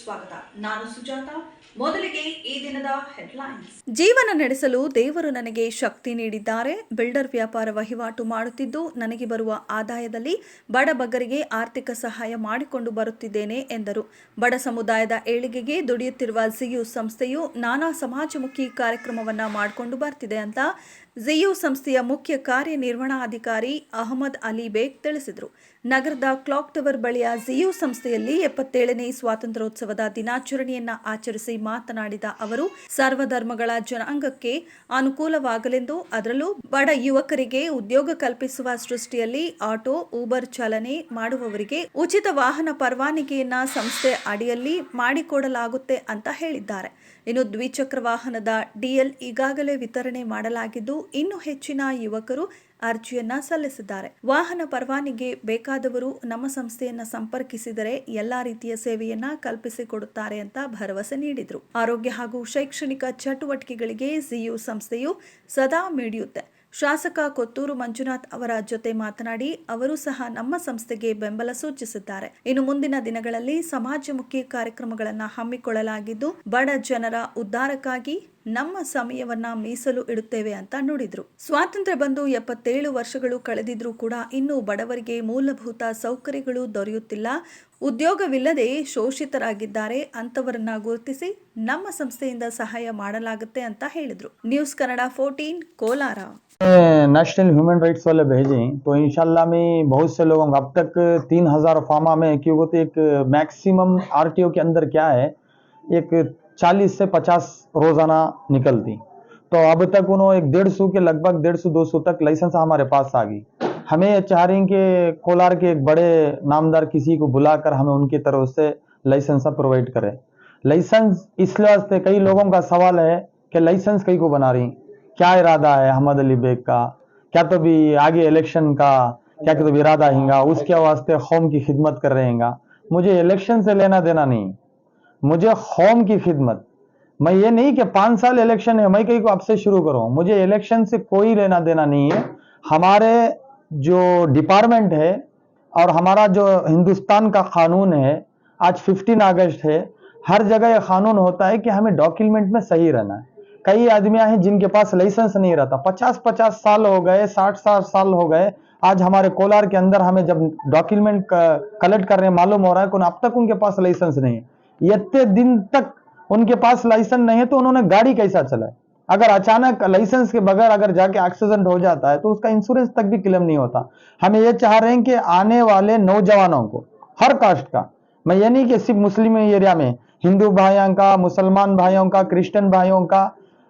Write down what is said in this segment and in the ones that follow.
ಸ್ವಾಗತ. ನಾನು ಸುಜಾತ. ಮೊದಲಿಗೆ ಈ ದಿನದ ಹೆಡ್ಲೈನ್ಸ್. ಜೀವನ ನಡೆಸಲು ದೇವರು ನನಗೆ ಶಕ್ತಿ ನೀಡಿದ್ದಾರೆ. ಬಿಲ್ಡರ್ ವ್ಯಾಪಾರ ವಹಿವಾಟು ಮಾಡುತ್ತಿದ್ದು ನನಗೆ ಬರುವ ಆದಾಯದಲ್ಲಿ ಬಡಬಗ್ಗರಿಗೆ ಆರ್ಥಿಕ ಸಹಾಯ ಮಾಡಿಕೊಂಡು ಬರುತ್ತಿದ್ದೇನೆ ಎಂದರು. ಬಡ ಸಮುದಾಯದ ಏಳಿಗೆಗೆ ದುಡಿಯುತ್ತಿರುವ ಜಿಯು ಸಂಸ್ಥೆಯು ನಾನಾ ಸಮಾಜಮುಖಿ ಕಾರ್ಯಕ್ರಮವನ್ನ ಮಾಡಿಕೊಂಡು ಬರ್ತಿದೆ ಅಂತ ಜಿಯು ಸಂಸ್ಥೆಯ ಮುಖ್ಯ ಕಾರ್ಯನಿರ್ವಹಣಾಧಿಕಾರಿ ಅಹಮದ್ ಅಲಿ ಬೇಗ್ ತಿಳಿಸಿದರು. ನಗರದ ಕ್ಲಾಕ್ ಟವರ್ ಬಳಿಯ ಜಿಯು ಸಂಸ್ಥೆಯಲ್ಲಿ 77ನೇ ಸ್ವಾತಂತ್ರ್ಯೋತ್ಸವದ ದಿನಾಚರಣೆಯನ್ನ ಆಚರಿಸಿ ಮಾತನಾಡಿದ ಅವರು, ಸರ್ವಧರ್ಮಗಳ ಜನಾಂಗಕ್ಕೆ ಅನುಕೂಲವಾಗಲೆಂದು ಅದರಲ್ಲೂ ಬಡ ಯುವಕರಿಗೆ ಉದ್ಯೋಗ ಕಲ್ಪಿಸುವ ಸೃಷ್ಟಿಯಲ್ಲಿ ಆಟೋ, ಊಬರ್ ಚಾಲನೆ ಮಾಡುವವರಿಗೆ ಉಚಿತ ವಾಹನ ಪರವಾನಗಿಯನ್ನ ಸಂಸ್ಥೆ ಅಡಿಯಲ್ಲಿ ಮಾಡಿಕೊಡಲಾಗುತ್ತೆ ಅಂತ ಹೇಳಿದ್ದಾರೆ. ಇನ್ನು ದ್ವಿಚಕ್ರ ವಾಹನದ ಡಿಎಲ್ ಈಗಾಗಲೇ ವಿತರಣೆ ಮಾಡಲಾಗಿದ್ದು ಇನ್ನು ಹೆಚ್ಚಿನ ಯುವಕರು ಅರ್ಜಿಯನ್ನ ಸಲ್ಲಿಸಿದ್ದಾರೆ. ವಾಹನ ಪರವಾನಗಿ ಬೇಕಾದವರು ನಮ್ಮ ಸಂಸ್ಥೆಯನ್ನ ಸಂಪರ್ಕಿಸಿದರೆ ಎಲ್ಲಾ ರೀತಿಯ ಸೇವೆಯನ್ನ ಕಲ್ಪಿಸಿಕೊಡುತ್ತಾರೆ ಅಂತ ಭರವಸೆ ನೀಡಿದರು. ಆರೋಗ್ಯ ಹಾಗೂ ಶೈಕ್ಷಣಿಕ ಚಟುವಟಿಕೆಗಳಿಗೆ ಜಿಯು ಸಂಸ್ಥೆಯು ಸದಾ ಮಿಡಿಯುತ್ತೆ. ಶಾಸಕ ಕೊತ್ತೂರು ಮಂಜುನಾಥ್ ಅವರ ಜೊತೆ ಮಾತನಾಡಿ ಅವರು ಸಹ ನಮ್ಮ ಸಂಸ್ಥೆಗೆ ಬೆಂಬಲ ಸೂಚಿಸಿದ್ದಾರೆ. ಇನ್ನು ಮುಂದಿನ ದಿನಗಳಲ್ಲಿ ಸಮಾಜಮುಖಿ ಕಾರ್ಯಕ್ರಮಗಳನ್ನು ಹಮ್ಮಿಕೊಳ್ಳಲಾಗಿದ್ದು ಬಡ ಜನರ ಉದ್ಧಾರಕ್ಕಾಗಿ ನಮ್ಮ ಸಮಯವನ್ನ ಮೀಸಲು ಇಡುತ್ತೇವೆ ಅಂತ ನುಡಿದ್ರು. ಸ್ವಾತಂತ್ರ್ಯ ಬಂದು 77 ವರ್ಷಗಳು ಕಳೆದಿದ್ರೂ ಕೂಡ ಇನ್ನೂ ಬಡವರಿಗೆ ಮೂಲಭೂತ ಸೌಕರ್ಯಗಳು ದೊರೆಯುತ್ತಿಲ್ಲ, ಉದ್ಯೋಗವಿಲ್ಲದೆ ಶೋಷಿತರಾಗಿದ್ದಾರೆ. ಅಂತವರನ್ನ ಗುರುತಿಸಿ ನಮ್ಮ ಸಂಸ್ಥೆಯಿಂದ ಸಹಾಯ ಮಾಡಲಾಗುತ್ತೆ ಅಂತ ಹೇಳಿದ್ರು. News Kannada 14 Kolar. National human rights वाले भेजे तो इंशाल्लाह में बहुत से लोगों को अब तक 3000 फार्मा में, क्योंकि तो एक मैक्सिमम आरटीओ के अंदर क्या है, एक 40 से 50 रोजाना निकलती, तो अब तक उन्होंने एक 150 के लगभग 150-200 तक लाइसेंस हमारे पास आ गई. हमें ये चाह रही कि कोलार के एक बड़े नामदार किसी को बुलाकर हमें उनकी तरफ से लाइसेंस प्रोवाइड करें. लाइसेंस इसलिए वास्ते कई लोगों का सवाल है कि लाइसेंस कई को बना रही, क्या इरादा है अहमद अली बेग का, क्या तो भी आगे इलेक्शन का क्या तो भी इरादा हैगा, उसके वास्ते कौम की खिदमत कर रहेगा. मुझे इलेक्शन से लेना देना नहीं, मुझे कौम की खिदमत. मैं ये नहीं कि 5 साल इलेक्शन है मैं कहीं को आपसे शुरू करूं, मुझे इलेक्शन से कोई लेना देना नहीं है. हमारे जो डिपार्टमेंट है और हमारा जो हिंदुस्तान का कानून है, आज 15 अगस्त है, हर जगह ये कानून होता है कि हमें डॉक्यूमेंट में सही रहना है. कई आदमियां हैं जिनके पास लाइसेंस नहीं रहता, 50-50 साल हो गए, 60 साल हो गए. आज हमारे कोलार के अंदर हमें जब डॉक्यूमेंट कलेक्ट करने मालूम हो रहा है कि अब तक उनके पास लाइसेंस नहीं है. इतने दिन तक उनके पास लाइसेंस नहीं है तो उन्होंने गाड़ी कैसा चलाए. अगर अचानक लाइसेंस के बगैर अगर जाके एक्सीडेंट हो जाता है तो उसका इंश्योरेंस तक भी क्लेम नहीं होता. हमें ये चाह रहे हैं कि आने वाले नौजवानों को, हर कास्ट का, मैं ये नहीं कि सिर्फ मुस्लिम एरिया में, हिंदू भाइयों का, मुसलमान भाइयों का, क्रिश्चियन भाइयों का,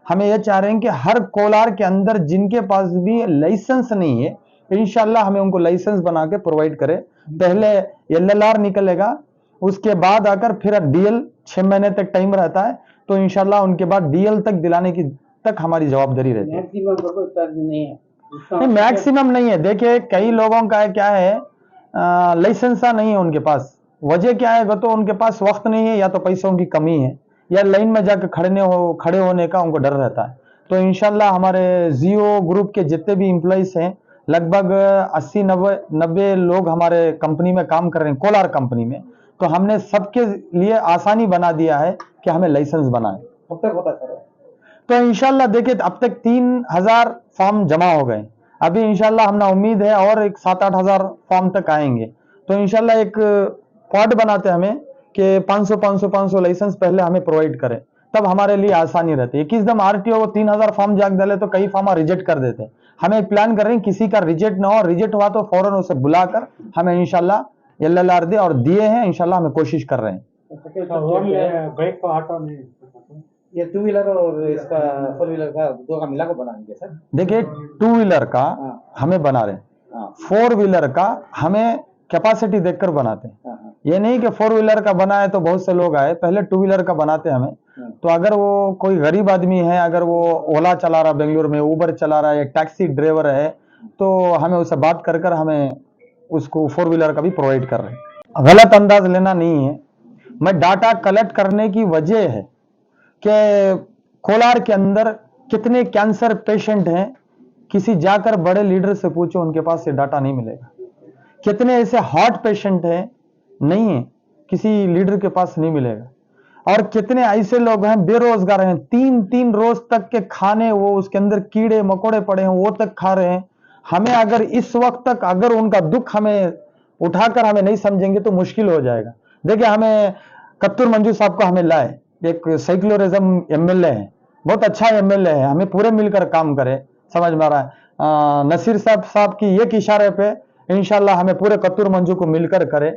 हमें यह चाह रहे हैं कि हर कोलार के अंदर जिनके पास भी लाइसेंस नहीं है इंशाल्लाह हमें उनको लाइसेंस बना के प्रोवाइड करें. पहले एलएलआर निकलेगा, उसके बाद आकर फिर डीएल 6 महीने तक टाइम रहता है, तो इंशाल्लाह उनके बाद डीएल तक दिलाने की तक हमारी जवाबदारी रहती है. मैक्सिमम नहीं है. देखिए कई लोगों का क्या है, लाइसेंस नहीं है उनके पास. वजह क्या है, तो उनके पास वक्त नहीं है या तो पैसों की कमी है या लाइन में जाकर खड़े होने का उनको डर रहता है. तो इंशाल्लाह हमारे जियो ग्रुप के जितने भी एम्प्लॉइज हैं, लगभग 80-90 लोग हमारे कंपनी में काम कर रहे हैं, कोलार कंपनी में. तो हमने सबके लिए आसानी बना दिया है कि हमें लाइसेंस बनाए. कब तक होता है? तो इंशाल्लाह देखिए अब तक 3000 फॉर्म जमा हो गए. अभी इंशाल्लाह हमने उम्मीद है और एक 7-8 हजार फॉर्म तक आएंगे. तो इंशाल्लाह एक पॉड बनाते हमें कि 500 लाइसेंस पहले हमें प्रोवाइड करें, तब हमारे लिए आसानी रहती है. किस दम आरटीओ 3000 फॉर्म जाग डाले तो कई फॉर्म रिजेक्ट कर देते हैं. हमें प्लान कर रहे हैं किसी का रिजेक्ट ना हो, रिजेक्ट हुआ तो फौरन उसे बुलाकर हमें इंशाल्लाह एलएलआर दे, और दिए हैं इंशाल्लाह हमें कोशिश कर रहे हैं. बाइक को ऑटो नहीं, ये 2 व्हीलर और इसका 4 व्हीलर का दो का मिला को बनाएंगे सर. देखिए 2 व्हीलर का हमें बना रहे हैं, 4 व्हीलर का हमें कैपेसिटी देखकर बनाते हैं. ये नहीं कि 4 व्हीलर का बनाए तो बहुत से लोग आए, पहले 2 व्हीलर का बनाते हमें. तो अगर वो कोई गरीब आदमी है, अगर वो ओला चला रहा, बेंगलुरु में ऊबर चला रहा है, टैक्सी ड्राइवर है, तो हमें उससे बात कर हमें उसको 4 व्हीलर का भी प्रोवाइड कर रहे हैं. गलत अंदाज लेना नहीं है. मैं डाटा कलेक्ट करने की वजह है कि कोलार के अंदर कितने कैंसर पेशेंट हैं, किसी जाकर बड़े लीडर से पूछो, उनके पास ये डाटा नहीं मिलेगा. कितने ऐसे हार्ट पेशेंट हैं, नहीं है, किसी लीडर के पास नहीं मिलेगा. और कितने ऐसे लोग हैं बेरोजगार हैं, 3-3 रोज तक के खाने वो उसके अंदर कीड़े मकोड़े पड़े हैं वो तक खा रहे हैं। हमें अगर इस वक्त तक अगर उनका दुख हमें उठाकर हमें नहीं समझेंगे तो मुश्किल हो जाएगा। देखिए हमें कत्तूर मंजू साहब को हमें लाए, एक सेक्युलरिज्म एमएलए है, बहुत अच्छा एमएलए है, हमें पूरे मिलकर काम करें, समझ में आ रहा है। नसीर साहब की एक इशारे पे इंशाल्लाह हमें पूरे कत्तूर मंजू को मिलकर करें।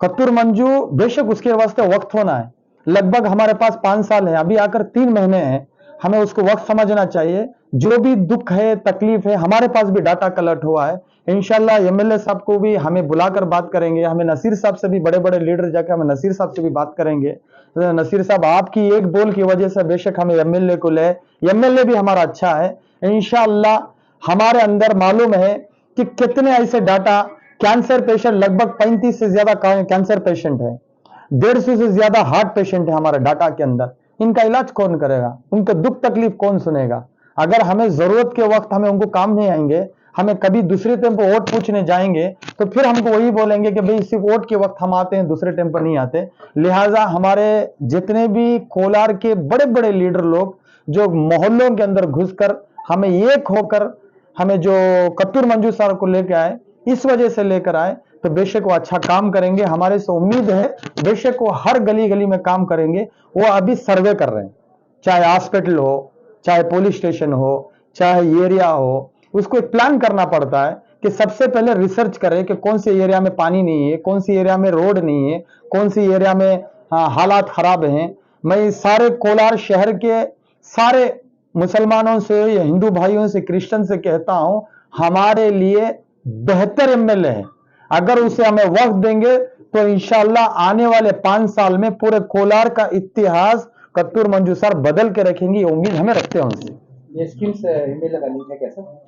कत्तूर मंजू बेशक उसके वास्ते वक्त होना है, लगभग हमारे पास 5 साल है, अभी आकर 3 महीने हैं, हमें उसको वक्त समझना चाहिए। जो भी दुख है तकलीफ है हमारे पास भी डाटा कलेक्ट हुआ है, इंशाल्लाह एमएलए साहब को भी हमें बुलाकर बात करेंगे, हमें नसीर साहब से भी बड़े बड़े लीडर जाकर हमें नसीर साहब से भी बात करेंगे। नसीर साहब आपकी एक बोल की वजह से बेशक हमें एमएलए को ले, एमएलए भी हमारा अच्छा है, इंशाल्लाह हमारे अंदर मालूम है कि कितने ऐसे डाटा कैंसर पेशेंट, लगभग 35 से ज्यादा कैंसर पेशेंट है, 150 से ज्यादा हार्ट पेशेंट है हमारे डाटा के अंदर, इनका इलाज कौन करेगा, उनका दुख तकलीफ कौन सुनेगा। अगर हमें जरूरत के वक्त हमें उनको काम नहीं आएंगे, हमें कभी दूसरे टाइम पर वोट पूछने जाएंगे तो फिर हमको वही बोलेंगे कि भाई सिर्फ वोट के वक्त हम आते हैं, दूसरे टाइम पर नहीं आते। लिहाजा हमारे जितने भी कोलार के बड़े बड़े लीडर लोग जो मोहल्लों के अंदर घुसकर हमें एक होकर हमें जो कत्तूर मंजू साहब को लेकर आए, इस वजह से लेकर आए, तो बेशक वो अच्छा काम करेंगे, हमारे से उम्मीद है बेशक वो हर गली गली में काम करेंगे। वो अभी सर्वे कर रहे हैं, चाहे हॉस्पिटल हो, चाहे पुलिस स्टेशन हो, चाहे एरिया हो, उसको एक प्लान करना पड़ता है कि सबसे पहले रिसर्च करें कि कौन सी एरिया में पानी नहीं है, कौन सी एरिया में रोड नहीं है, कौन सी एरिया में हालात खराब हैं। मैं सारे कोलार शहर के सारे मुसलमानों से या हिंदू भाइयों से क्रिश्चियन से कहता हूं, हमारे लिए बेहतर एमएलए है, अगर उसे हमें वक्त देंगे तो इंशाल्लाह आने वाले 5 साल में पूरे कोलार का इतिहास कत्तूर मंजू सर बदल के रखेंगे, ये उम्मीद हमें रखते हैं उनसे। ये स्कीम्स एमएलए का लिंक है कैसा?